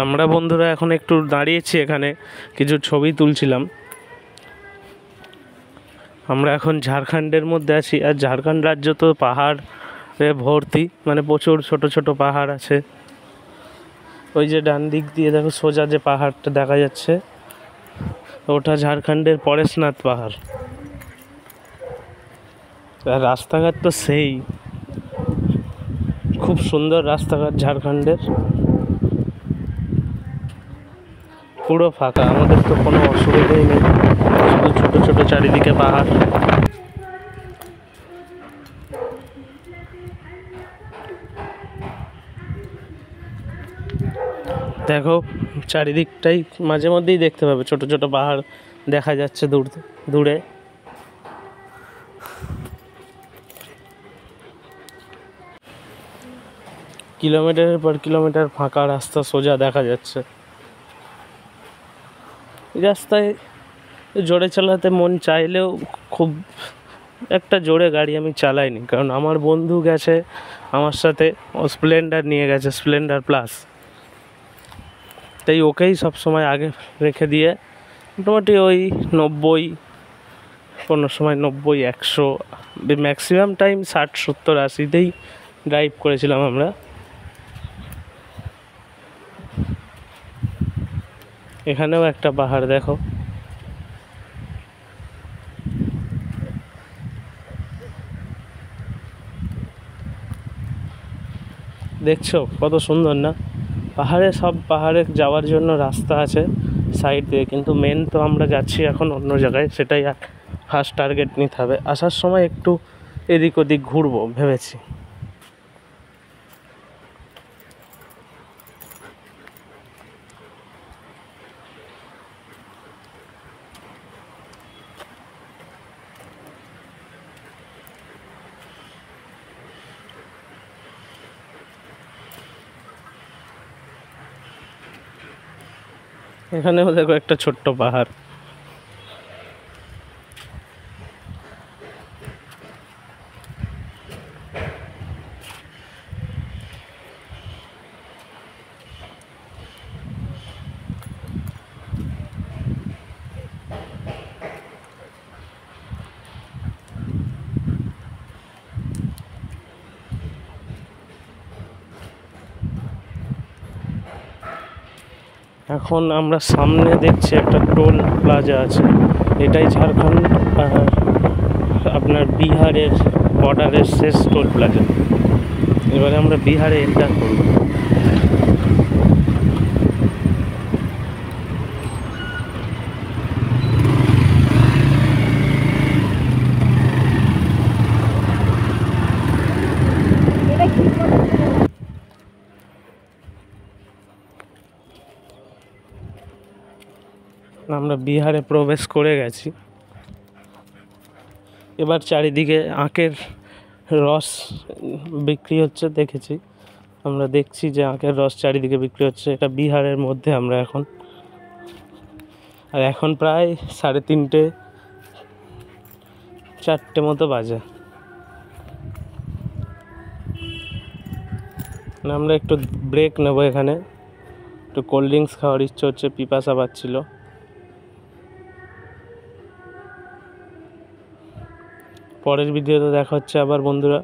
আমরা বন্ধুরা এখন একটু দাঁড়িয়েছি এখানে, কিছু ছবি তুলছিলাম। আমরা এখন ঝাড়খণ্ডের মধ্যে আছি, আর ঝাড়খণ্ড রাজ্য তো পাহাড়ে ভর্তি, মানে প্রচুর ছোট ছোট পাহাড় আছে। ওই যে ডান দিক দিয়ে দেখো সোজা যে পাহাড়টা দেখা যাচ্ছে, ওটা ঝাড়খণ্ডের পরেশনাথ পাহাড়। আর রাস্তাঘাট তো সেই খুব সুন্দর রাস্তাঘাট ঝাড়খণ্ডের, পুরো ফাঁকা, আমাদের তো কোনো অসুবিধাই নেই, শুধু ছোট ছোট চারিদিকে পাহাড়। দেখো চারিদিকটাই মাঝে মধ্যেই দেখতে পাবে ছোট ছোট পাহাড় দেখা যাচ্ছে দূরে। কিলোমিটারের পর কিলোমিটার ফাঁকা রাস্তা সোজা দেখা যাচ্ছে। এই রাস্তায় জোরে চালাতে মন চাইলেও খুব একটা জোরে গাড়ি আমি চালাইনি, কারণ আমার বন্ধু গেছে আমার সাথে, ও স্প্লেন্ডার নিয়ে গেছে, স্প্লেন্ডার প্লাস, তাই ওকেই সবসময় আগে রেখে দিয়ে মোটামুটি ওই 90, কোনো সময় 90, 100, ম্যাক্সিমাম টাইম 60, 70, 80তেই ড্রাইভ করেছিলাম আমরা। এখানেও একটা পাহাড় দেখো, দেখছো কত সুন্দর না? পাহাড়ে যাওয়ার জন্য রাস্তা আছে সাইড দিয়ে, কিন্তু মেন তো আমরা যাচ্ছি এখন অন্য জায়গায়, সেটাই ফার্স্ট টার্গেট নিতে হবে। আসার সময় একটু এদিক ওদিক ঘুরবো ভেবেছি। এখানেও দেখো একটা ছোট্ট পাহাড়। এখন আমরা সামনে দেখছি একটা টোল প্লাজা আছে, এটাই ঝাড়খণ্ড আর আপনার বিহারের বর্ডারের শেষ টোল প্লাজা। এবারে আমরা বিহারে এন্টার করব। আমরা বিহারে প্রবেশ করে গেছি। এবার চারিদিকে আখের রস বিক্রি হচ্ছে, দেখেছি আমরা, দেখছি যে আখের রস চারিদিকে বিক্রি হচ্ছে। এটা বিহারের মধ্যে আমরা এখন, আর এখন প্রায় 3:30, 4টে মতো বাজে। আমরা একটু ব্রেক নেবো এখানে, একটু কোল্ড ড্রিঙ্কস খাওয়ার ইচ্ছে হচ্ছে, পিপাসা পাচ্ছিল। পরের ভিডিওতে দেখা হচ্ছে আবার বন্ধুরা।